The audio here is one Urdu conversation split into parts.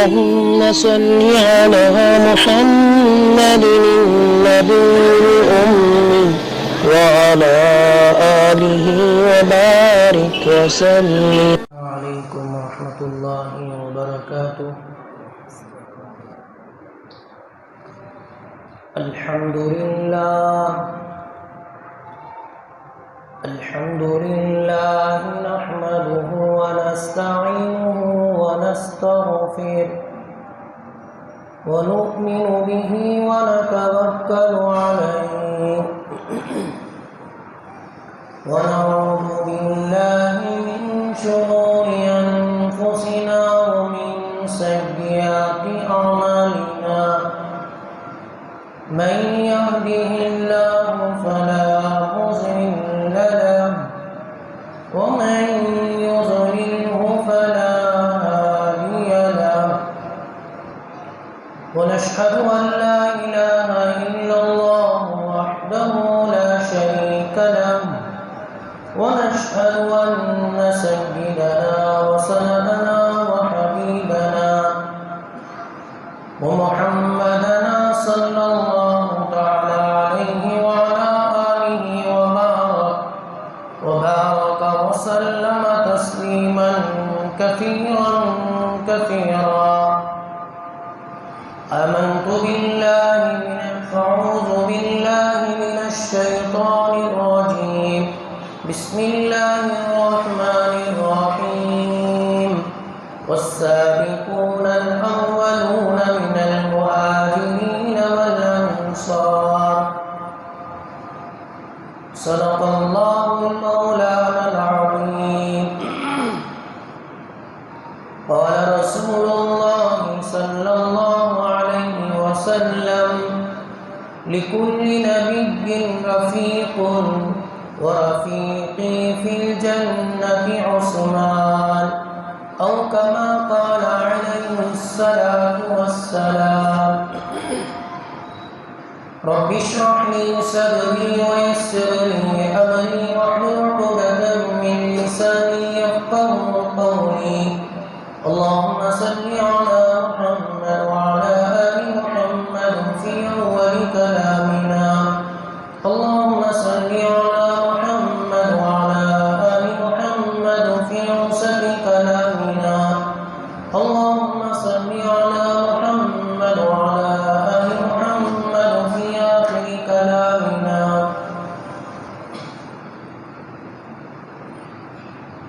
اللهم صل على محمد النبي الأمي وعلى آله وبارك وسلم. عليكم ورحمة الله وبركاته. الحمد لله نحمده ونستعينه ونستغفره ونؤمن به ونتوكل عليه ونعوذ بالله من شرور أنفسنا ومن سيئات أعمالنا. من يهده الله فلا مضل له ومن يضلله فلا هادي له. ونشهد أن لا إله إلا الله وحده لا شريك له. ونشهد أن سيدنا وسندنا وحبيبنا ومحمدنا صلى الله تعالى عليه وعلى آله وبارك وسلم تسليما كثيرا كثيرا. آمنت بالله فأعوذ بالله من الشيطان الرجيم. بسم الله الرحمن الرحيم. والسابقون الأولون من المهاجرين والأنصار. صدق الله المولانا العظيم. قال رسول الله صلى الله عليه وسلم: لكل نبي رفيق ورفيقي في الجنة عثمان، أو كما قال عليه الصلاة والسلام. رب اشرح لي صدري ويسر لي أمري واحلل عقدة من لساني يفقهوا قولي. اللهم صل على محمد وعلى آل محمد في أول كلامنا. اللهم صل على محمد وعلى آل محمد في أوسط كلامنا. اللهم صل على محمد وعلى آل محمد في آخر كلامنا.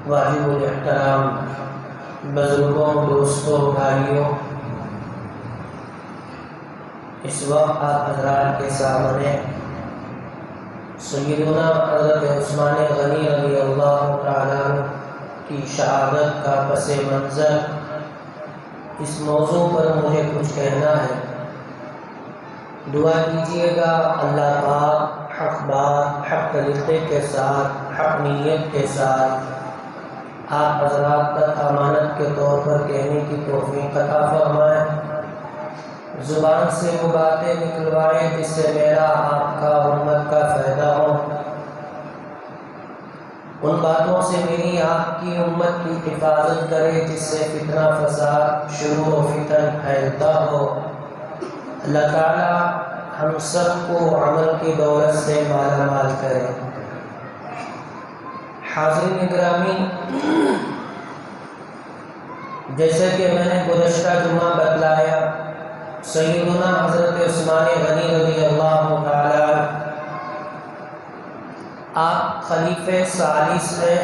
واجب الاحترام بزرگوں، دوستوں، بھائیوں، اس وقت آپ حضرات کے سامنے سیدنا حضرت عثمان غنی رضی اللہ تعالیٰ عنہ کی شہادت کا پس منظر، اس موضوع پر مجھے کچھ کہنا ہے. دعا کیجیے گا اللہ پاک حق بات، حق طریقے کے ساتھ، حق نیت کے ساتھ آپ حضرات تک امانت کے طور پر کہنے کی توفیق عطا فرمائے. زبان سے وہ باتیں نکلوائے جس سے میرا، آپ کا، امت کا فائدہ ہو. ان باتوں سے میری، آپ کی، امت کی حفاظت کرے جس سے فتنہ فساد، شرور و فتن پھیلتا ہو. اللہ تعالی ہم سب کو عمل کی دولت سے مالا مال کرے. حاضرین گرامی، جیسے کہ میں نے گزشتہ جمعہ بتلایا، سیدنا حضرت عثمان غنی رضی اللہ تعالی آپ خلیفہ ثالث ہیں.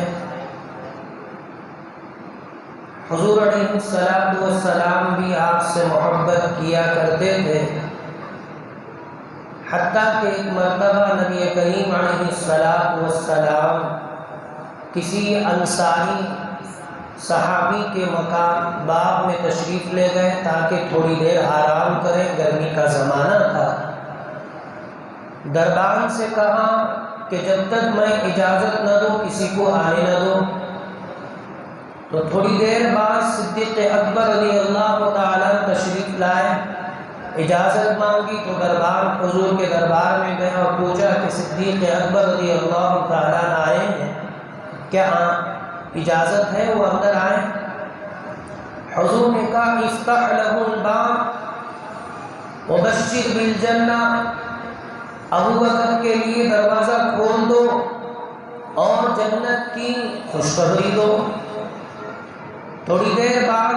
حضور علیہ السلام بھی آپ سے محبت کیا کرتے تھے، حتیٰ کہ ایک مرتبہ نبی کریم علیہ السلام کسی انصاری صحابی کے مقام باغ میں تشریف لے گئے تاکہ تھوڑی دیر آرام کریں، گرمی کا زمانہ تھا. دربان سے کہا کہ جب تک میں اجازت نہ دوں کسی کو آنے نہ دوں. تو تھوڑی دیر بعد صدیق اکبر رضی اللہ تعالیٰ تشریف لائے، اجازت مانگی تو دربار حضور کے دربار میں گئے اور پوچھا کہ صدیق اکبر رضی اللہ تعالیٰ آئے ہیں، کیا اجازت ہے وہ اندر آئیں؟ حضور نے کہا افتح لہ الباب وبشر بالجنہ، ابو بکر کے لیے دروازہ کھول دو اور جنت کی خوشخبری دو۔ تھوڑی دیر بعد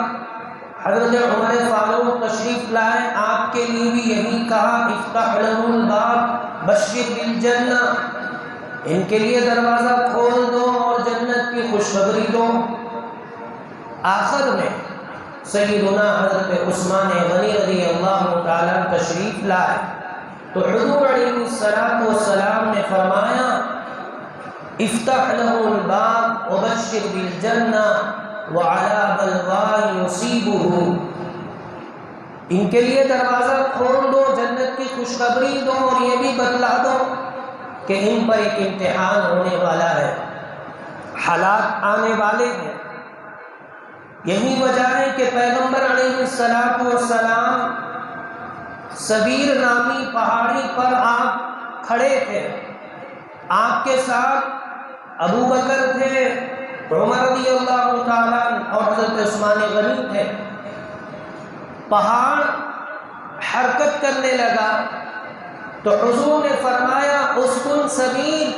حضرت عمر فاروق تشریف لائے، آپ کے لیے بھی یہی کہا افتح لہ الباب بشر بالجنہ، ان کے لیے دروازہ کھول دو اور جنت کی خوشخبری دو۔ آخر میں سیدنا حضرت عثمان غنی رضی اللہ تعالیٰ تشریف لائے تو حضور علیہ السلام نے فرمایا افتح لہ الباب وبشر بالجنہ وعلی بلوى یصیبہ، ان کے لیے دروازہ کھول دو، جنت کی خوشخبری دو اور یہ بھی بتلا دو کہ ان پر ایک امتحان ہونے والا ہے، حالات آنے والے ہیں۔ یہی وجہ ہے کہ پیغمبر علیہ السلام سبیر نامی پہاڑی پر آپ کھڑے تھے، آپ کے ساتھ ابو بکر تھے، عمر رضی اللہ تعالیٰ اور حضرت عثمان غنی تھے۔ پہاڑ حرکت کرنے لگا تو حضور نے فرمایا اسکن سبیل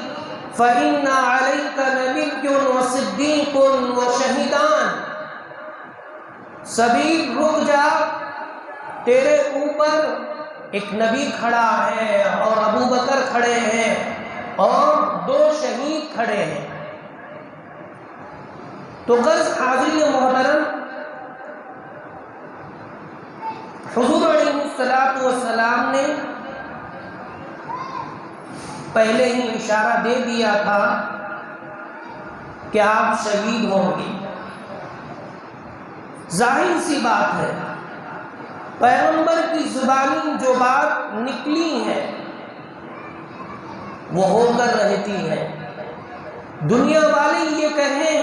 فإن علیک نبی وصدیق وشہیدان، سبیل رک جا، تیرے اوپر ایک نبی کھڑا ہے اور ابو بکر کھڑے ہیں اور 2 شہید کھڑے ہیں۔ تو غرض حاضرین محترم، حضور علیہ السلام نے پہلے ہی اشارہ دے دیا تھا کہ آپ شہید ہوں گے۔ ظاہر سی بات ہے، پیغمبر کی زبانی جو بات نکلی ہے وہ ہو کر رہتی ہے۔ دنیا والے یہ کہیں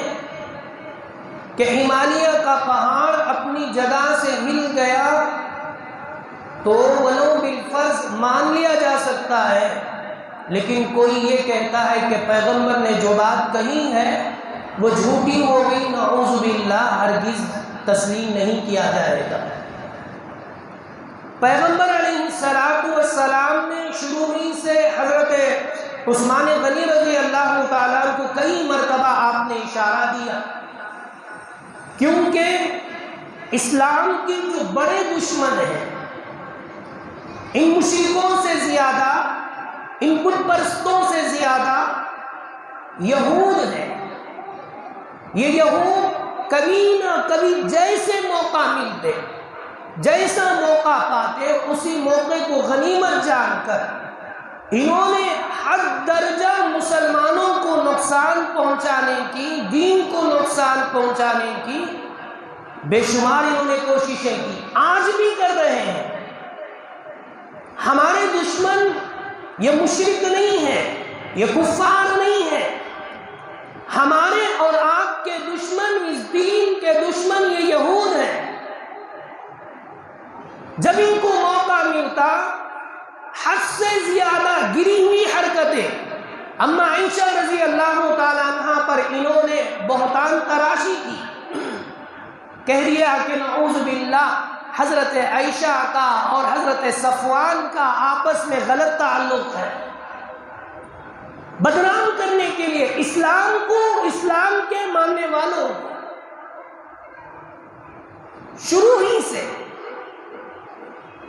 کہ ہمالیہ کا پہاڑ اپنی جگہ سے ہل گیا تو ولو بالفرض مان لیا جا سکتا ہے، لیکن کوئی یہ کہتا ہے کہ پیغمبر نے جو بات کہی ہے وہ جھوٹی ہو گئی، نعوذ باللہ، ہرگز تسلیم نہیں کیا جائے گا۔ پیغمبر علیہ السلام نے شروع ہی سے حضرت عثمان غنی رضی اللہ تعالیٰ کو کئی مرتبہ آپ نے اشارہ دیا، کیونکہ اسلام کے جو بڑے دشمن ہیں، ان مشرکوں سے زیادہ، ان بت پرستوں سے زیادہ یہود ہیں۔ یہ یہود کبھی نہ کبھی جیسے موقع ملتے، جیسا موقع پاتے، اسی موقع کو غنیمت جان کر انہوں نے حد درجہ مسلمانوں کو نقصان پہنچانے کی، دین کو نقصان پہنچانے کی بے شمار انہوں نے کوششیں کی، آج بھی کر رہے ہیں۔ ہمارے دشمن یہ مشرک نہیں ہے، یہ کفار نہیں ہے، ہمارے اور آپ کے دشمن، اس دین کے دشمن یہ یہود ہیں۔ جب ان کو موقع ملتا حد سے زیادہ گری ہوئی حرکتیں، اما عائشہ رضی اللہ تعالیٰ عنہ پر انہوں نے بہتان تراشی کی، کہہ دیا کہ نعوذ باللہ حضرت عائشہ کا اور حضرت صفوان کا آپس میں غلط تعلق ہے، بدنام کرنے کے لیے اسلام کو، اسلام کے ماننے والوں کو شروع ہی سے۔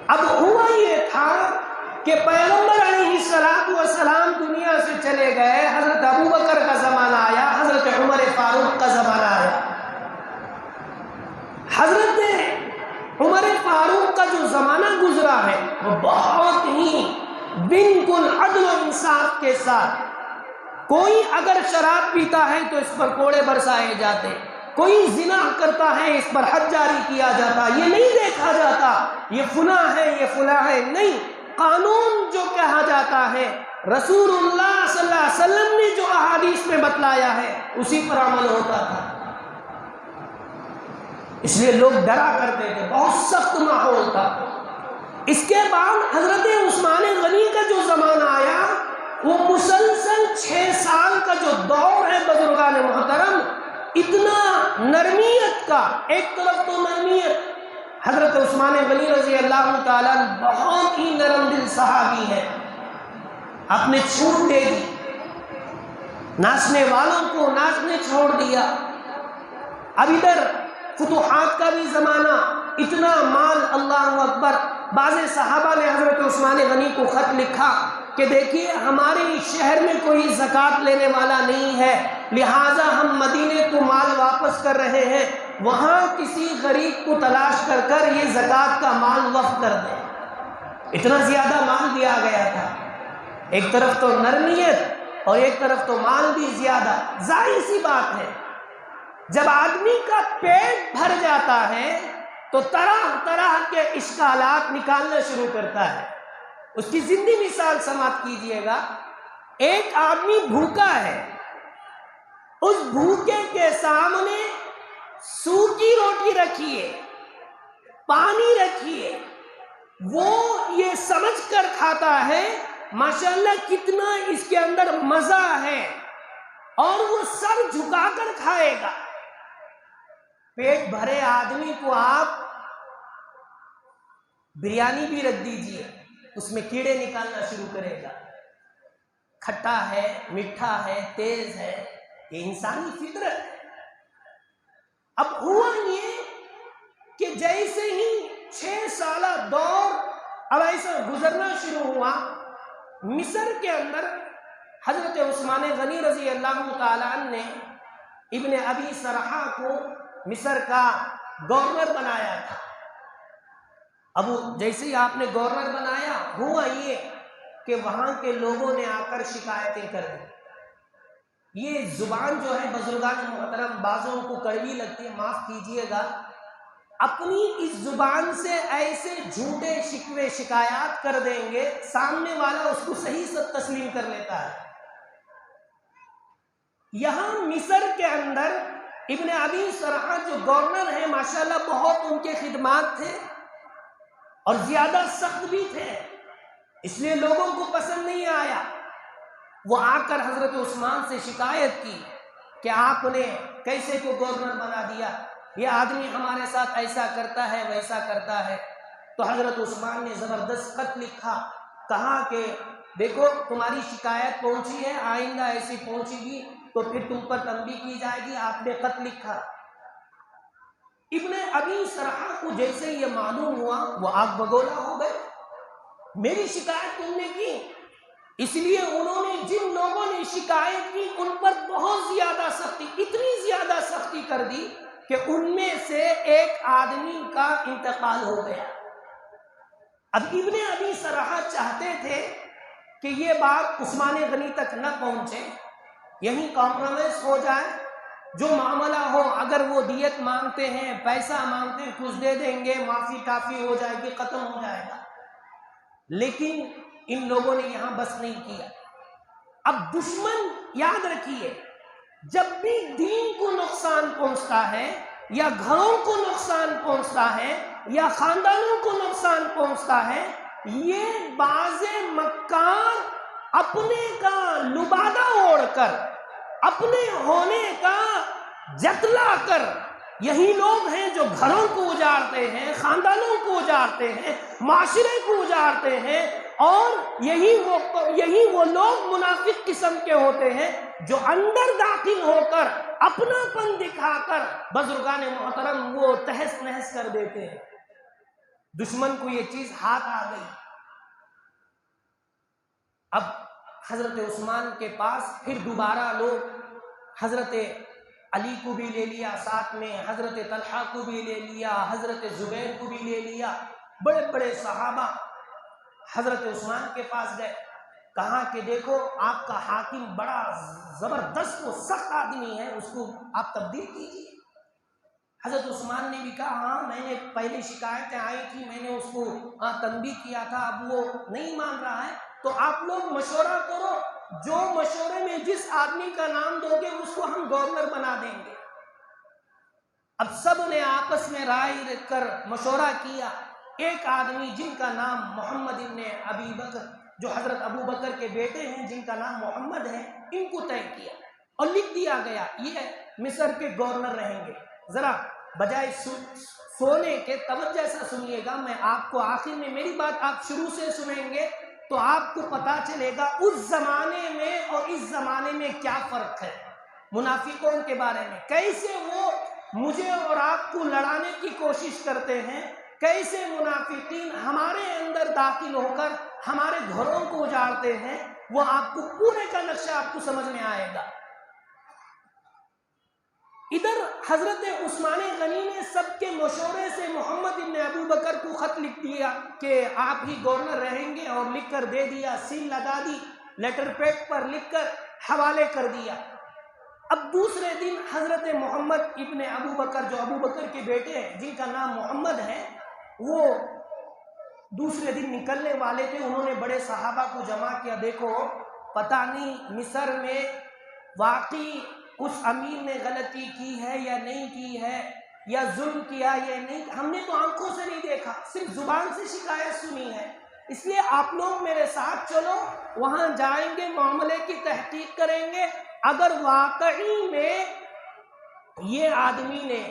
اب ہوا یہ تھا کہ پیغمبر علیہ السلام دنیا سے چلے گئے، حضرت ابو بکر کا زمانہ آیا، حضرت عمر فاروق کا زمانہ آیا۔ حضرت عمر فاروق کا جو زمانہ گزرا ہے وہ بہت ہی بالکل عدل و انصاف کے ساتھ، کوئی اگر شراب پیتا ہے تو اس پر کوڑے برسائے جاتے، کوئی زنا کرتا ہے اس پر حد جاری کیا جاتا، یہ نہیں دیکھا جاتا یہ فلاں ہے یہ فلاں ہے، نہیں، قانون جو کہا جاتا ہے رسول اللہ صلی اللہ علیہ وسلم نے جو احادیث میں بتلایا ہے اسی پر عمل ہوتا تھا۔ اس لیے لوگ ڈرا کرتے تھے، بہت سخت ماحول تھا۔ اس کے بعد حضرت عثمان غنی کا جو زمانہ آیا وہ مسلسل 6 سال کا جو دور ہے بزرگان محترم، اتنا نرمیت کا، ایک طرف تو نرمیت، حضرت عثمان غنی رضی اللہ تعالیٰ بہت ہی نرم دل صحابی ہیں، آپ نے چھوٹ دے دی، ناچنے والوں کو ناچنے چھوڑ دیا۔ اب ادھر فتوحات کا بھی زمانہ، اتنا مال، اللہ اکبر۔ بعض صحابہ نے حضرت عثمان غنی کو خط لکھا کہ دیکھیے ہمارے شہر میں کوئی زکوٰۃ لینے والا نہیں ہے، لہٰذا ہم مدینے کو مال واپس کر رہے ہیں، وہاں کسی غریب کو تلاش کر کر یہ زکوٰۃ کا مال وقف کر دیں۔ اتنا زیادہ مال دیا گیا تھا، ایک طرف تو نرمیت اور ایک طرف تو مال بھی زیادہ۔ ظاہر سی بات ہے جب آدمی کا پیٹ بھر جاتا ہے تو طرح طرح کے اشکالات نکالنا شروع کرتا ہے۔ اس کی زندگی مثال سماعت کیجئے گا، ایک آدمی بھوکا ہے، اس بھوکے کے سامنے سوکھی روٹی رکھیے، پانی رکھیے، وہ یہ سمجھ کر کھاتا ہے ماشاءاللہ کتنا اس کے اندر مزہ ہے، اور وہ سر جھکا کر کھائے گا۔ پیٹ بھرے آدمی کو آپ بریانی بھی رکھ دیجئے، اس میں کیڑے نکالنا شروع کرے گا، کھٹا ہے، میٹھا ہے، تیز ہے، یہ انسانی فطرت ہے۔ اب ہوا یہ کہ جیسے ہی 6 سالہ دور اب ایسا گزرنا شروع ہوا، مصر کے اندر حضرت عثمان غنی رضی اللہ تعالیٰ عنہ نے ابن ابی سرحہ کو مصر کا گورنر بنایا تھا۔ اب جیسے ہی آپ نے گورنر بنایا، ہوا یہ کہ وہاں کے لوگوں نے آ کر شکایتیں کر دی۔ یہ زبان جو ہے بزرگان محترم بعضوں کو کڑوی لگتی ہے، معاف کیجئے گا، اپنی اس زبان سے ایسے جھوٹے شکوے شکایات کر دیں گے، سامنے والا اس کو صحیح سے تسلیم کر لیتا ہے۔ یہاں مصر کے اندر ابن ابی سرحہ جو گورنر ہیں ماشاءاللہ بہت ان کے خدمات تھے اور زیادہ سخت بھی تھے، اس لیے لوگوں کو پسند نہیں آیا۔ وہ آ کر حضرت عثمان سے شکایت کی کہ آپ نے کیسے کو گورنر بنا دیا، یہ آدمی ہمارے ساتھ ایسا کرتا ہے ویسا کرتا ہے۔ تو حضرت عثمان نے زبردست خط لکھا، کہا کہ دیکھو تمہاری شکایت پہنچی ہے، آئندہ ایسی پہنچے گی تو پھر تم پر تنبیہ کی جائے گی۔ آپ نے خط لکھا، ابن ابی سرحہ کو جیسے یہ معلوم ہوا وہ آگ بگولا ہو گئے، میری شکایت تم نے کی، اس لیے انہوں نے جن لوگوں نے شکایت کی ان پر بہت زیادہ سختی، اتنی زیادہ سختی کر دی کہ ان میں سے ایک آدمی کا انتقال ہو گیا۔ اب ابن ابی سرحہ چاہتے تھے کہ یہ بات عثمان غنی تک نہ پہنچے، یہیں کمپرومائز ہو جائے، جو معاملہ ہو، اگر وہ دیت مانگتے ہیں، پیسہ مانگتے ہیں، کچھ دے دیں گے، معافی کافی ہو جائے گی، ختم ہو جائے گا۔ لیکن ان لوگوں نے یہاں بس نہیں کیا۔ اب دشمن، یاد رکھیے، جب بھی دین کو نقصان پہنچتا ہے یا گھروں کو نقصان پہنچتا ہے یا خاندانوں کو نقصان پہنچتا ہے، یہ بعض مکار اپنے کا لبادہ اوڑھ کر، اپنے ہونے کا جتلا کر، یہی لوگ ہیں جو گھروں کو اجاڑتے ہیں، خاندانوں کو اجاڑتے ہیں، معاشرے کو اجاڑتے ہیں، اور یہی وہ لوگ منافق قسم کے ہوتے ہیں جو اندر داخل ہو کر اپنا پن دکھا کر بزرگان محترم وہ تہس نہس کر دیتے ہیں۔ دشمن کو یہ چیز ہاتھ آ گئی۔ اب حضرت عثمان کے پاس پھر دوبارہ لوگ حضرت علی کو بھی لے لیا، ساتھ میں حضرت طلحہ کو بھی لے لیا، حضرت زبیر کو بھی لے لیا، بڑے بڑے صحابہ حضرت عثمان کے پاس گئے، کہا کہ دیکھو آپ کا حاکم بڑا زبردست و سخت آدمی ہے، اس کو آپ تبدیل کیجیے۔ حضرت عثمان نے بھی کہا ہاں میں نے پہلے شکایتیں آئی تھی، میں نے اس کو تنبیہ کیا تھا، اب وہ نہیں مان رہا ہے، تو آپ لوگ مشورہ کرو، جو مشورے میں جس آدمی کا نام دو گے اس کو ہم گورنر بنا دیں گے۔ اب سب نے آپس میں رائے رکھ کر مشورہ کیا، ایک آدمی جن کا نام محمد ابن ابی بکر، جو حضرت ابو بکر کے بیٹے ہیں، جن کا نام محمد ہے، ان کو طے کیا۔ اور لکھ دیا گیا یہ مصر کے گورنر رہیں گے۔ ذرا بجائے سونے کے توجہ سے سنیے گا، میں آپ کو آخر میں میری بات آپ شروع سے سنیں گے تو آپ کو پتا چلے گا اس زمانے میں اور اس زمانے میں کیا فرق ہے، منافقوں کے بارے میں کیسے وہ مجھے اور آپ کو لڑانے کی کوشش کرتے ہیں، کیسے منافقین ہمارے اندر داخل ہو کر ہمارے گھروں کو اجاڑتے ہیں، وہ آپ کو پورے کا نقشہ آپ کو سمجھ میں آئے گا۔ ادھر حضرت عثمان غنی نے سب کے مشورے سے محمد بن ابو بکر کو خط لکھ دیا کہ آپ ہی گورنر رہیں گے، اور لکھ کر دے دیا، سیل لگا دی، لیٹر پیڈ پر لکھ کر حوالے کر دیا۔ اب دوسرے دن حضرت محمد ابن ابو بکر، جو ابو بکر کے بیٹے ہیں جن کا نام محمد ہے، وہ دوسرے دن نکلنے والے تھے۔ انہوں نے بڑے صحابہ کو جمع کیا، دیکھو پتہ نہیں مصر میں واقعی اس امیر نے غلطی کی ہے یا نہیں کی ہے، یا ظلم کیا یا نہیں، ہم نے تو آنکھوں سے نہیں دیکھا، صرف زبان سے شکایت سنی ہے، اس لیے آپ لوگ میرے ساتھ چلو، وہاں جائیں گے، معاملے کی تحقیق کریں گے، اگر واقعی میں یہ آدمی نے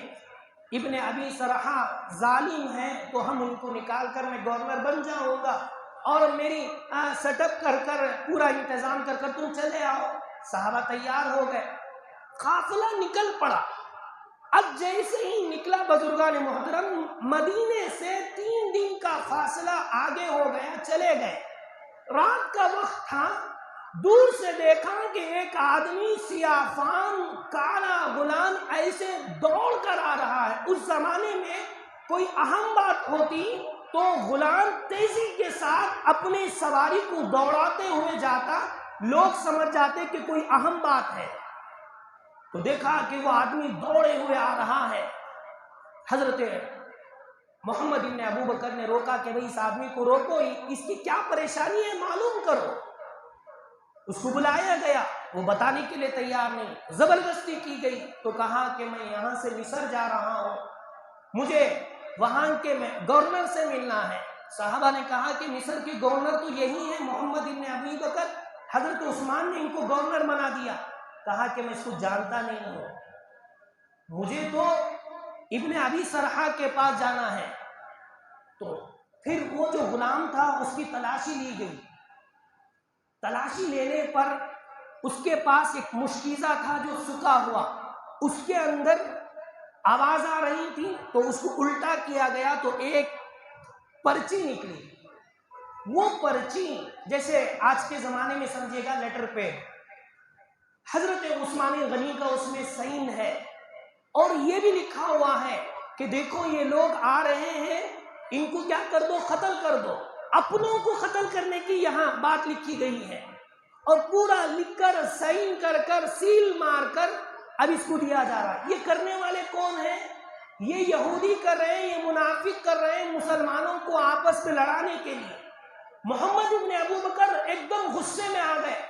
ابن ابی سرحہ ظالم ہے تو ہم ان کو نکال کر میں گورنر بن جاؤں گا، اور میری سیٹ اپ کر کر پورا انتظام کر تم چلے آؤ۔ صحابہ تیار ہو گئے، قافلہ نکل پڑا۔ اب جیسے ہی نکلا بزرگان محترم، مدینے سے 3 دن کا فاصلہ آگے ہو گیا، چلے گئے، رات کا وقت تھا، دور سے دیکھا کہ ایک آدمی سیاہ فام کالا غلام ایسے دوڑ کر آ رہا ہے۔ اس زمانے میں کوئی اہم بات ہوتی تو غلام تیزی کے ساتھ اپنی سواری کو دوڑاتے ہوئے جاتا، لوگ سمجھ جاتے کہ کوئی اہم بات ہے، تو دیکھا کہ وہ آدمی دوڑے ہوئے آ رہا ہے۔ حضرت محمد بن ابو بکر نے روکا کہ بھئی اس آدمی کو روکو، اس کی کیا پریشانی ہے معلوم کرو۔ اس کو بلایا گیا، وہ بتانے کے لیے تیار نہیں، زبردستی کی گئی، تو کہا کہ میں یہاں سے مصر جا رہا ہوں، مجھے وہاں کے گورنر سے ملنا ہے۔ صحابہ نے کہا کہ مصر کے گورنر تو یہی ہے محمد بن ابی بکر۔ حضرت عثمان نے ان کو گورنر بنا دیا، کہا کہ میں اس کو جانتا نہیں ہوں، مجھے تو ابن ابی سرحہ کے پاس جانا ہے۔ تو پھر وہ جو غلام تھا اس کی تلاشی لی گئی، تلاشی لینے پر اس کے پاس ایک مشکیزہ تھا جو سکا ہوا، اس کے اندر آواز آ رہی تھی، تو اس کو الٹا کیا گیا تو ایک پرچی نکلی۔ وہ پرچی جیسے آج کے زمانے میں سمجھے گا لیٹر پیڈ، حضرت عثمان غنی کا اس میں سائن ہے، اور یہ بھی لکھا ہوا ہے کہ دیکھو یہ لوگ آ رہے ہیں، ان کو کیا کر دو، قتل کر دو۔ اپنوں کو قتل کرنے کی یہاں بات لکھی گئی ہے، اور پورا لکھ کر سائن کر کر سیل مار کر اب اس کو دیا جا رہا ہے۔ یہ کرنے والے کون ہیں؟ یہ یہودی کر رہے ہیں، یہ منافق کر رہے ہیں مسلمانوں کو آپس میں لڑانے کے لیے۔ محمد ابن ابو بکر ایک دم غصے میں آ گئے،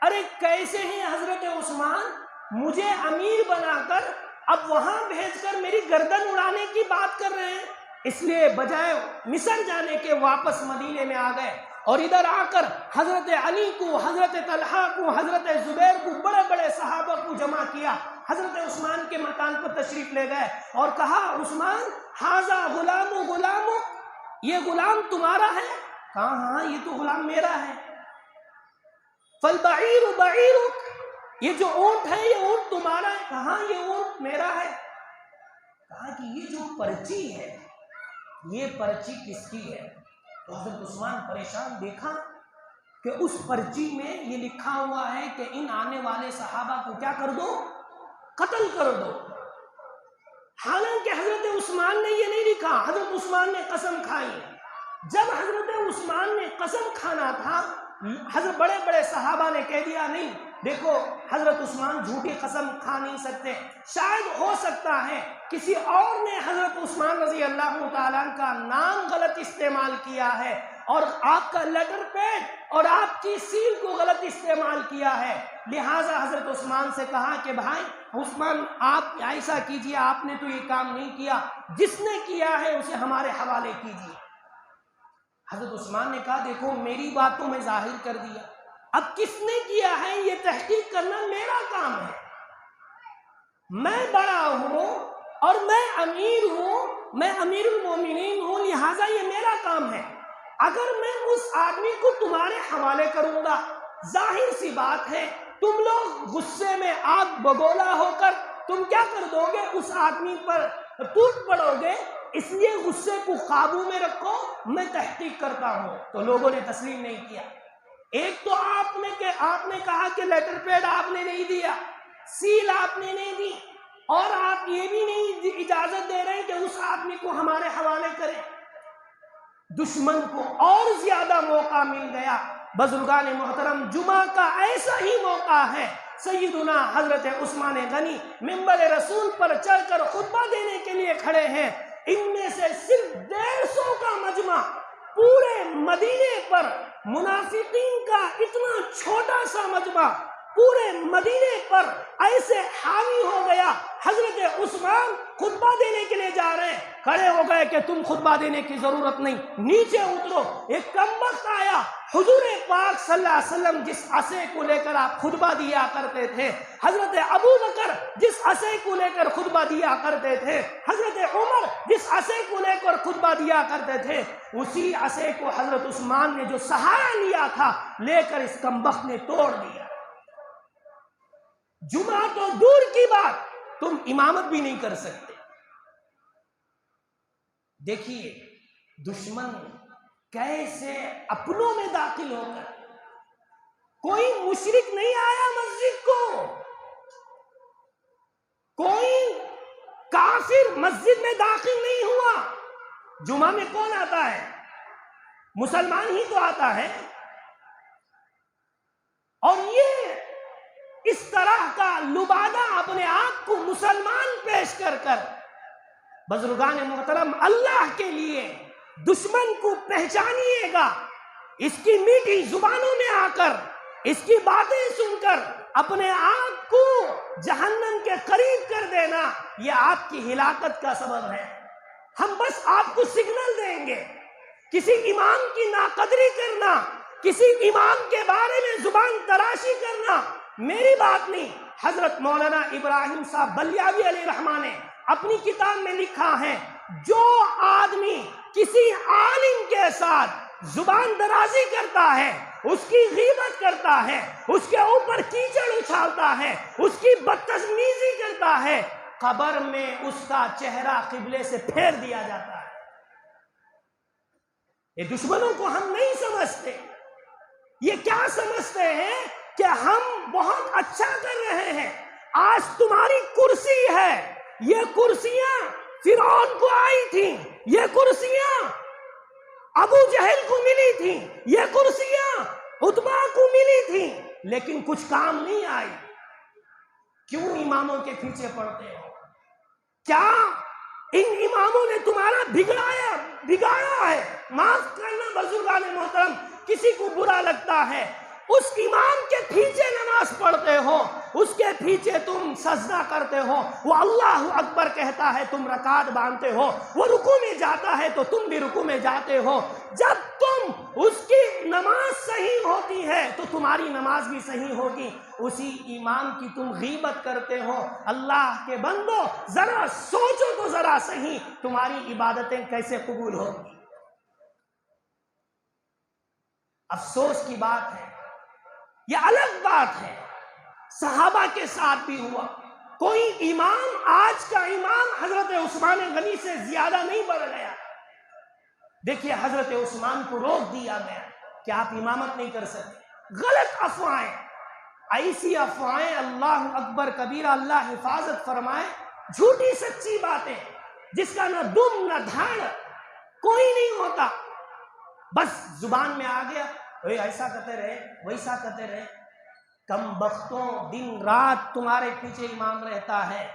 ارے کیسے ہیں حضرت عثمان، مجھے امیر بنا کر اب وہاں بھیج کر میری گردن اڑانے کی بات کر رہے ہیں۔ اس لیے بجائے مصر جانے کے واپس مدینے میں آ گئے، اور ادھر آ کر حضرت علی کو، حضرت طلحہ کو، حضرت زبیر کو، بڑے بڑے صحابہ کو جمع کیا، حضرت عثمان کے مکان پر تشریف لے گئے اور کہا عثمان ھذا غلام غلام، یہ غلام تمہارا ہے؟ کہا ہاں یہ تو غلام میرا ہے۔ فالبعیر بعیرک، یہ جو اونٹ ہے یہ اونٹ تمہارا ہے؟ کہا یہ اونٹ میرا ہے۔ کہا کہ یہ جو پرچی ہے یہ پرچی کس کی ہے؟ تو حضرت عثمان پریشان، دیکھا کہ اس پرچی میں یہ لکھا ہوا ہے کہ ان آنے والے صحابہ کو کیا کر دو، قتل کر دو۔ حالانکہ حضرت عثمان نے یہ نہیں لکھا، حضرت عثمان نے قسم کھائی۔ جب حضرت عثمان نے قسم کھانا تھا، حضرت بڑے بڑے صحابہ نے کہہ دیا نہیں، دیکھو حضرت عثمان جھوٹی قسم کھا نہیں سکتے، شاید ہو سکتا ہے کسی اور نے حضرت عثمان رضی اللہ تعالیٰ کا نام غلط استعمال کیا ہے، اور آپ کا لیٹر پیڈ اور آپ کی سیل کو غلط استعمال کیا ہے، لہٰذا حضرت عثمان سے کہا کہ بھائی عثمان آپ ایسا کیجئے، آپ نے تو یہ کام نہیں کیا، جس نے کیا ہے اسے ہمارے حوالے کیجئے۔ حضرت عثمان نے کہا دیکھو میری بات تو میں ظاہر کر دیا، اب کس نے کیا ہے یہ تحقیق کرنا میرا کام ہے، میں بڑا ہوں اور میں امیر ہوں، میں امیر المومنین ہوں، لہٰذا یہ میرا کام ہے۔ اگر میں اس آدمی کو تمہارے حوالے کروں گا، ظاہر سی بات ہے تم لوگ غصے میں آگ بگولا ہو کر تم کیا کر دو گے، اس آدمی پر ٹوٹ پڑو گے۔ اس لیے غصے کو قابو میں رکھو، میں تحقیق کرتا ہوں۔ تو لوگوں نے تسلیم نہیں کیا۔ ایک تو آپ نے کہا کہ لیٹر پیڈ آپ نے نہیں دیا، سیل آپ نے نہیں دی، اور آپ یہ بھی نہیں اجازت دے رہے کہ اس آدمی کو ہمارے حوالے کریں۔ دشمن کو اور زیادہ موقع مل گیا۔ بزرگان محترم، جمعہ کا ایسا ہی موقع ہے، سیدنا حضرت عثمان غنی منبر رسول پر چڑھ کر خطبہ دینے کے لیے کھڑے ہیں۔ ان میں سے صرف 150 کا مجمع پورے مدینے پر، منافقین کا اتنا چھوٹا سا مجمع پورے مدینے پر ایسے حاوی ہو گیا۔ حضرت عثمان خطبہ دینے کے لیے جا رہے ہیں، کھڑے ہو گئے کہ تم خطبہ دینے کی ضرورت نہیں، نیچے اترو۔ ایک کمبخت آیا، حضور پاک صلی اللہ علیہ وسلم جس عصا کو لے کر آپ خطبہ دیا کرتے تھے، حضرت ابو بکر جس عصا کو لے کر خطبہ دیا کرتے تھے، حضرت عمر جس عصا کو لے کر خطبہ دیا کرتے تھے، اسی عصا کو حضرت عثمان نے جو سہارا لیا تھا لے کر اس کمبخت نے توڑ دیا۔ جمعہ تو دور کی بات، تم امامت بھی نہیں کر سکتے۔ دیکھیے دشمن کیسے اپنوں میں داخل ہو کر، کوئی مشرک نہیں آیا مسجد کو، کوئی کافر مسجد میں داخل نہیں ہوا۔ جمعہ میں کون آتا ہے؟ مسلمان ہی تو آتا ہے۔ اور یہ اس طرح کا لبادہ اپنے آپ کو مسلمان پیش کر کر، بزرگان محترم، اللہ کے لیے دشمن کو پہچانیے گا۔ اس کی میٹھی زبانوں میں آ کر، اس کی باتیں سن کر اپنے آپ کو جہنم کے قریب کر دینا، یہ آپ کی ہلاکت کا سبب ہے۔ ہم بس آپ کو سگنل دیں گے۔ کسی امام کی ناقدری کرنا، کسی امام کے بارے میں زبان تراشی کرنا میری بات نہیں۔ حضرت مولانا ابراہیم صاحب بلیاوی علیہ رحمہ نے اپنی کتاب میں لکھا ہے، جو آدمی کسی عالم کے ساتھ زبان درازی کرتا ہے، اس کی غیبت کرتا ہے، اس کے اوپر کیچڑ اچھالتا ہے، اس کی بدتمیزی کرتا ہے، قبر میں اس کا چہرہ قبلے سے پھیر دیا جاتا ہے۔ یہ دشمنوں کو ہم نہیں سمجھتے۔ یہ کیا سمجھتے ہیں کہ ہم بہت اچھا کر رہے ہیں۔ آج تمہاری کرسی ہے، یہ کرسیاں فرعون کو آئی تھیں، یہ کرسیاں ابو جہل کو ملی تھیں، یہ کرسیاں عتبہ کو ملی تھیں، لیکن کچھ کام نہیں آئی۔ کیوں اماموں کے پیچھے پڑتے ہو؟ کیا ان اماموں نے تمہارا بگاڑا ہے؟ معاف کرنا بزرگان محترم، کسی کو برا لگتا ہے، اس امام کے پیچھے نماز پڑھتے ہو، اس کے پیچھے تم سجدہ کرتے ہو، وہ اللہ اکبر کہتا ہے تم رکعت باندھتے ہو، وہ رکوع میں جاتا ہے تو تم بھی رکوع میں جاتے ہو۔ جب تم اس کی نماز صحیح ہوتی ہے تو تمہاری نماز بھی صحیح ہوگی۔ اسی امام کی تم غیبت کرتے ہو۔ اللہ کے بندو، ذرا سوچو تو ذرا صحیح، تمہاری عبادتیں کیسے قبول ہوگی؟ افسوس کی بات ہے، یہ الگ بات ہے، صحابہ کے ساتھ بھی ہوا۔ کوئی امام، آج کا امام حضرت عثمان غنی سے زیادہ نہیں بڑھ گیا۔ دیکھیے حضرت عثمان کو روک دیا گیا کہ آپ امامت نہیں کر سکتے۔ غلط افواہیں، ایسی افواہیں، اللہ اکبر کبیرہ، اللہ حفاظت فرمائے، جھوٹی سچی باتیں جس کا نہ دم نہ دھاڑ کوئی نہیں ہوتا، بس زبان میں آ گیا، ایسا کرتے رہے، ویسا کرتے رہے۔ کم بختوں، دن رات تمہارے پیچھے امام رہتا ہے،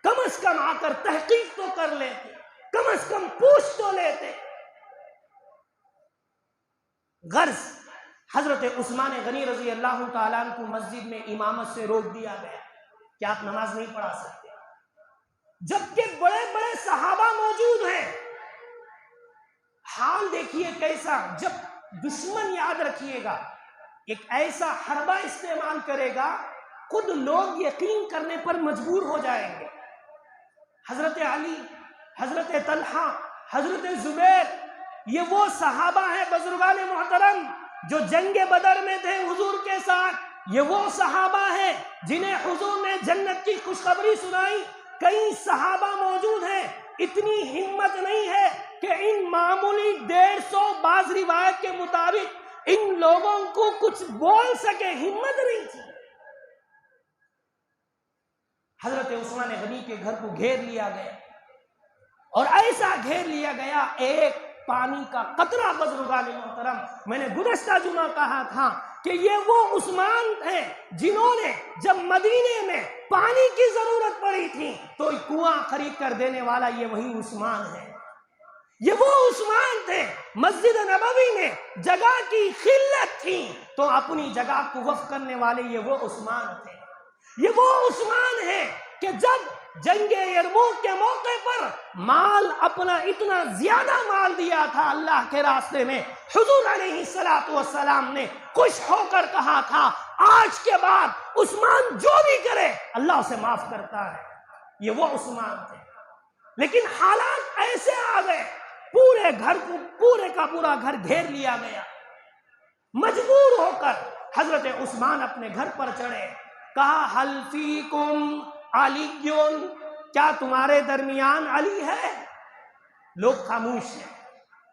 کم از کم آ کر تحقیق تو کر لیتے، کم از کم پوچھ تو لیتے۔ غرض حضرت عثمان غنی رضی اللہ تعالیٰ عنہ کو مسجد میں امامت سے روک دیا گیا کہ آپ نماز نہیں پڑھا سکتے، جبکہ بڑے بڑے صحابہ موجود ہیں۔ حال دیکھیے کیسا، جب دشمن، یاد رکھیے گا، ایک ایسا حربہ استعمال کرے گا خود لوگ یقین کرنے پر مجبور ہو جائیں گے۔ حضرت علی، حضرت طلحہ، حضرت زبیر، یہ وہ صحابہ ہیں بزرگان محترم جو جنگ بدر میں تھے حضور کے ساتھ۔ یہ وہ صحابہ ہیں جنہیں حضور نے جنت کی خوشخبری سنائی۔ کئی صحابہ موجود ہیں، اتنی ہمت نہیں ہے کہ ان معمولی 150 بعض روایت کے مطابق ان لوگوں کو کچھ بول سکے، ہمت نہیں تھی۔ حضرت عثمان غنی کے گھر کو گھیر لیا گیا، اور ایسا گھیر لیا گیا ایک پانی کا قطرہ بزرگان محترم، میں نے گزشتہ جمعہ کہا تھا کہ یہ وہ عثمان تھے جنہوں نے جب مدینے میں پانی کی ضرورت پڑی تھی تو کنواں خرید کر دینے والا یہ وہی عثمان ہے۔ یہ وہ عثمان تھے مسجد نبوی میں جگہ کی قلت تھی تو اپنی جگہ کو وقف کرنے والے یہ وہ عثمان تھے۔ یہ وہ عثمان ہے کہ جب جنگ یرموک کے موقع پر مال اپنا اتنا زیادہ مال دیا تھا اللہ کے راستے میں، حضور علیہ السلام نے خوش ہو کر کہا تھا آج کے بعد عثمان جو بھی کرے اللہ اسے معاف کرتا ہے۔ یہ وہ عثمان تھے، لیکن حالات ایسے آ گئے، پورے گھر کو پورے کا پورا گھر گھیر لیا گیا۔ مجبور ہو کر حضرت عثمان اپنے گھر پر چڑھے، کہا حل فیکم علی، کیا تمہارے درمیان علی ہے؟ لوگ خاموش ہیں۔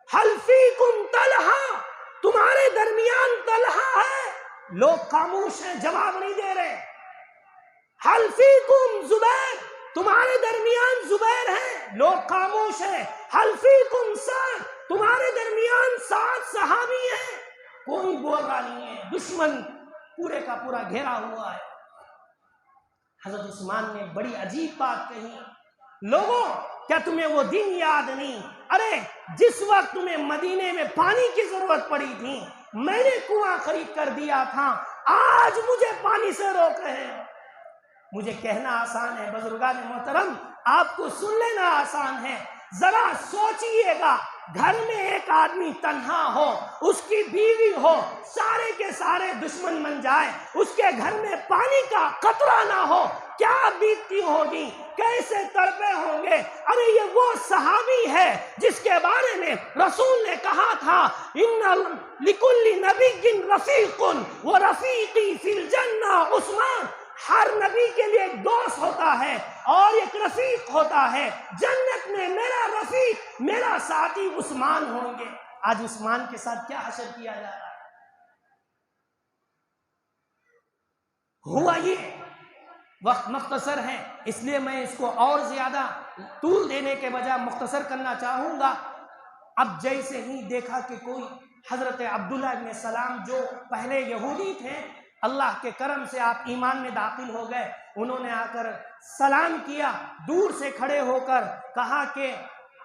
حل فیکم طلحہ، تمہارے درمیان طلحہ ہے؟ لوگ خاموش ہیں، جواب نہیں دے رہے۔ حل فیکم زبیر، تمہارے درمیان زبیر ہے؟ لوگ خاموش ہیں۔ حل فیکم سعد، تمہارے درمیان سعد صحابی ہیں؟ کوئی بول رہا نہیں ہے، دشمن پورے کا پورا گھیرا ہوا ہے۔ حضرت عثمان نے بڑی عجیب بات کہی، لوگوں کیا تمہیں وہ دن یاد نہیں؟ ارے جس وقت تمہیں مدینے میں پانی کی ضرورت پڑی تھی میں نے کنواں خرید کر دیا تھا، آج مجھے پانی سے روک رہے ہیں۔ مجھے کہنا آسان ہے بزرگان محترم، آپ کو سن لینا آسان ہے۔ ذرا سوچئے گا، گھر میں ایک آدمی تنہا ہو، اس کی بیوی ہو، سارے کے سارے دشمن بن جائے، اس کے گھر میں پانی کا قطرہ نہ ہو، کیا بیتتی ہوگی، کیسے تڑپے ہوں گے۔ ارے یہ وہ صحابی ہے جس کے بارے میں رسول نے کہا تھا ان لکل نبی رفیق ورفیقی فی الجنہ عثمان، ہر نبی کے لیے ایک دوست ہوتا ہے اور ایک رفیق ہوتا ہے، جنت میں میرا رفیق میرا ساتھی عثمان ہوں گے۔ آج عثمان کے ساتھ کیا حشر کیا جا رہا ہے؟ ہوا یہ، وقت مختصر ہے اس لیے میں اس کو اور زیادہ طول دینے کے بجائے مختصر کرنا چاہوں گا۔ اب جیسے ہی دیکھا کہ کوئی حضرت عبداللہ ابن سلام جو پہلے یہودی تھے، اللہ کے کرم سے آپ ایمان میں داخل ہو گئے، انہوں نے آ کر سلام کیا، دور سے کھڑے ہو کر کہا کہ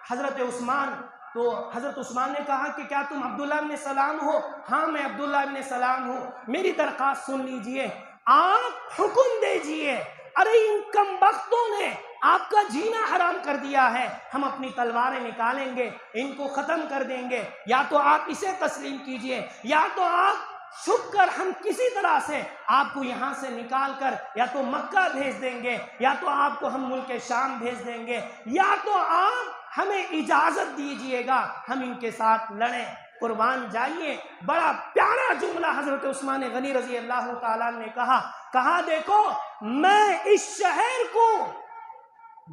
حضرت عثمان، تو حضرت عثمان نے کہا کہ کیا تم عبداللہ ابن سلام ہو؟ ہاں میں عبداللہ ابن سلام ہوں، میری درخواست سن لیجئے، آپ حکم دیجئے، ارے ان کم بختوں نے آپ کا جینا حرام کر دیا ہے، ہم اپنی تلواریں نکالیں گے، ان کو ختم کر دیں گے، یا تو آپ اسے تسلیم کیجئے، یا تو آپ چھپ کر ہم کسی طرح سے آپ کو یہاں سے نکال کر یا تو مکہ بھیج دیں گے، یا تو آپ کو ہم ملک شام بھیج دیں گے، یا تو آپ ہمیں اجازت دیجئے گا ہم ان کے ساتھ لڑیں۔ قربان جائیے، بڑا پیارا جملہ حضرت عثمان غنی رضی اللہ تعالیٰ نے کہا دیکھو میں اس شہر کو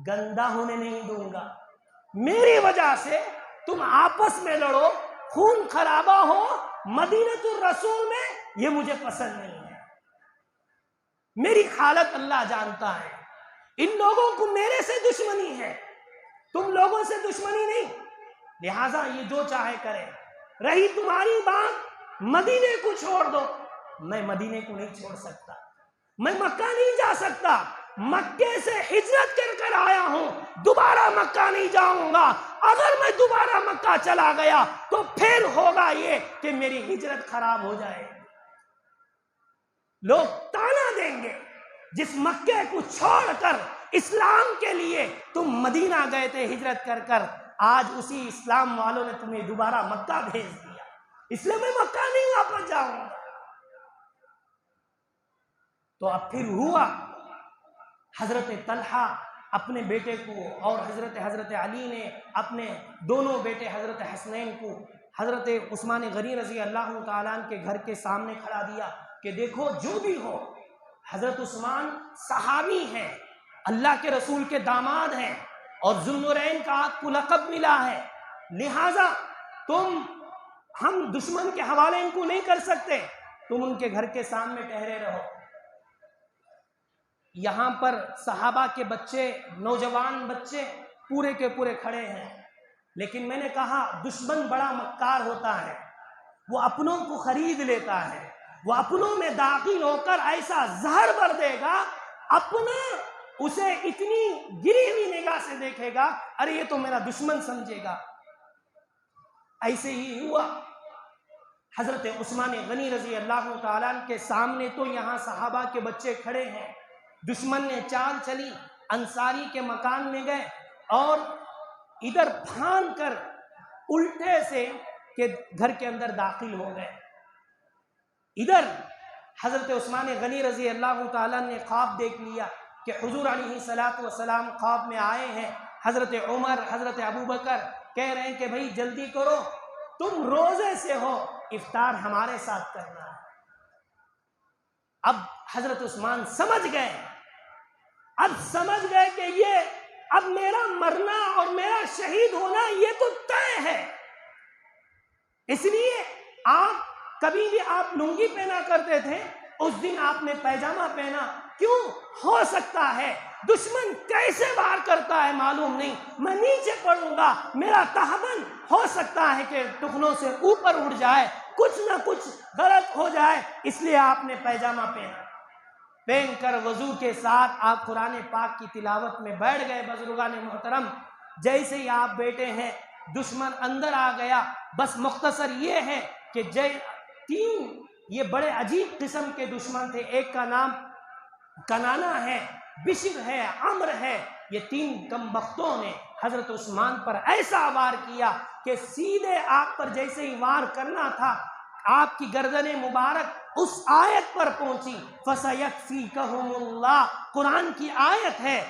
گندا ہونے نہیں دوں گا، میری وجہ سے تم آپس میں لڑو، خون خرابہ ہو مدینہ الرسول میں، یہ مجھے پسند نہیں ہے۔ میری حالت اللہ جانتا ہے، ان لوگوں کو میرے سے دشمنی ہے، تم لوگوں سے دشمنی نہیں، لہٰذا یہ جو چاہے کرے۔ رہی تمہاری بات مدینے کو چھوڑ دو، میں مدینے کو نہیں چھوڑ سکتا، میں مکہ نہیں جا سکتا، مکے سے ہجرت کر کر آیا ہوں، دوبارہ مکہ نہیں جاؤں گا، اگر میں دوبارہ مکہ چلا گیا تو پھر ہوگا یہ کہ میری ہجرت خراب ہو جائے گی، لوگ تانا دیں گے جس مکے کو چھوڑ کر اسلام کے لیے تم مدینہ گئے تھے ہجرت کر کر، آج اسی اسلام والوں نے تمہیں دوبارہ مکہ بھیج دیا، اس لیے میں مکہ نہیں واپس جاؤں گا۔ تو اب پھر ہوا حضرت طلحہ اپنے بیٹے کو اور حضرت علی نے اپنے دونوں بیٹے حضرت حسنین کو حضرت عثمان غنی رضی اللہ تعالیٰ عنہ کے گھر کے سامنے کھڑا دیا کہ دیکھو جو بھی ہو، حضرت عثمان صحابی ہیں، اللہ کے رسول کے داماد ہیں اور ذوالنورین کا آپ کو لقب ملا ہے، لہٰذا ہم دشمن کے حوالے ان کو نہیں کر سکتے، تم ان کے گھر کے سامنے ٹھہرے رہو۔ یہاں پر صحابہ کے بچے، نوجوان بچے پورے کے پورے کھڑے ہیں، لیکن میں نے کہا دشمن بڑا مکار ہوتا ہے، وہ اپنوں کو خرید لیتا ہے، وہ اپنوں میں داخل ہو کر ایسا زہر بھر دے گا، اپنا اسے اتنی گری ہوئی نگاہ سے دیکھے گا، ارے یہ تو میرا دشمن سمجھے گا۔ ایسے ہی ہوا، حضرت عثمان غنی رضی اللہ تعالیٰ عنہ کے سامنے تو یہاں صحابہ کے بچے کھڑے ہیں، دشمن نے چال چلی، انصاری کے مکان میں گئے اور ادھر پھان کر الٹے سے کہ گھر کے اندر داخل ہو گئے۔ ادھر حضرت عثمان غنی رضی اللہ تعالیٰ نے خواب دیکھ لیا کہ حضور علیہ السلام خواب میں آئے ہیں، حضرت عمر، حضرت ابوبکر کہہ رہے ہیں کہ بھئی جلدی کرو، تم روزے سے ہو، افطار ہمارے ساتھ کرنا ہے۔ اب حضرت عثمان سمجھ گئے کہ یہ اب میرا مرنا اور میرا شہید ہونا یہ تو طے ہے، اس لیے آپ کبھی بھی آپ لنگی پہنا کرتے تھے، اس دن آپ نے پیجامہ پہنا، کیوں؟ ہو سکتا ہے دشمن کیسے وار کرتا ہے معلوم نہیں، میں نیچے پڑوں گا، میرا تہبند ہو سکتا ہے کہ ٹخنوں سے اوپر اڑ جائے، کچھ نہ کچھ غلط ہو جائے، اس لیے آپ نے پیجامہ پہن کر وضو کے ساتھ آپ قرآن پاک کی تلاوت میں بیٹھ گئے۔ بزرگان محترم، جیسے ہی آپ بیٹھے ہیں دشمن اندر آ گیا۔ بس مختصر یہ ہے کہ تین یہ بڑے عجیب قسم کے دشمن تھے، ایک کا نام کنانا ہے، بشر ہے، عمر ہے، یہ تین کم بختوں نے حضرت عثمان پر ایسا وار کیا کہ سیدھے آپ پر جیسے ہی وار کرنا تھا، آپ کی گردن مبارک اس آیت پر پہنچی، فَسَيَكْفِيكَهُمُ اللَّهُ، قرآن کی آیت ہے،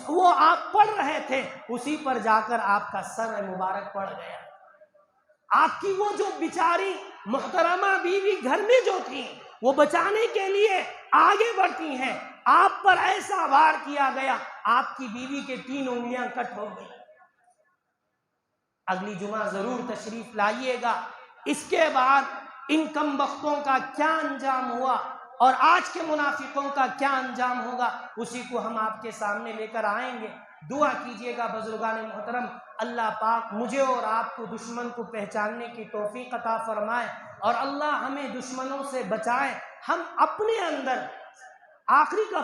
وہ آپ پڑھ رہے تھے، اسی پر جا کر آپ کا سر مبارک پڑ گیا۔ آپ کی وہ جو بیچاری محترمہ بیوی گھر میں جو تھی، وہ بچانے کے لیے آگے بڑھتی ہیں، آپ پر ایسا وار کیا گیا، آپ کی بیوی کے 3 انگلیاں کٹ ہو گئی۔ اگلی جمعہ ضرور تشریف لائیے گا، اس کے بعد ان کم بختوں کا کیا انجام ہوا اور آج کے منافقوں کا کیا انجام ہوگا، اسی کو ہم آپ کے سامنے لے کر آئیں گے۔ دعا کیجئے گا بزرگان محترم، اللہ پاک مجھے اور آپ کو دشمن کو پہچاننے کی توفیق عطا فرمائے، اور اللہ ہمیں دشمنوں سے بچائے، ہم اپنے اندر آخری کا